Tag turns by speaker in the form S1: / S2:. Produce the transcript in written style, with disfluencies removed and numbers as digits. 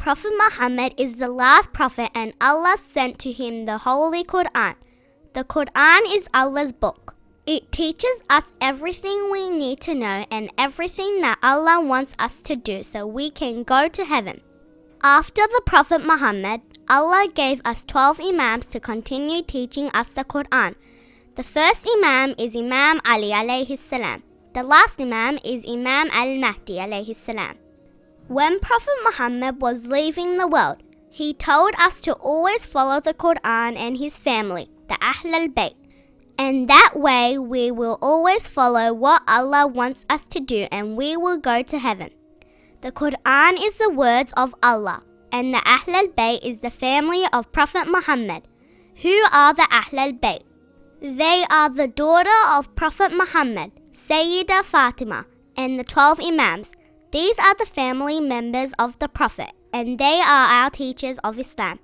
S1: Prophet Muhammad is the last prophet and Allah sent to him the Holy Quran. The Quran is Allah's book. It teaches us everything we need to know and everything that Allah wants us to do so we can go to heaven. After the Prophet Muhammad, Allah gave us 12 Imams to continue teaching us the Quran. The first Imam is Imam Ali alayhi salam. The last Imam is Imam al-Mahdi alayhi salam. When Prophet Muhammad was leaving the world, he told us to always follow the Quran and his family, the Ahlul Bayt. And that way we will always follow what Allah wants us to do and we will go to heaven. The Quran is the words of Allah, and the Ahlul Bayt is the family of Prophet Muhammad. Who are the Ahlul Bayt? They are the daughter of Prophet Muhammad, Sayyida Fatima, and the 12 Imams. These are the family members of the Prophet, and they are our teachers of Islam.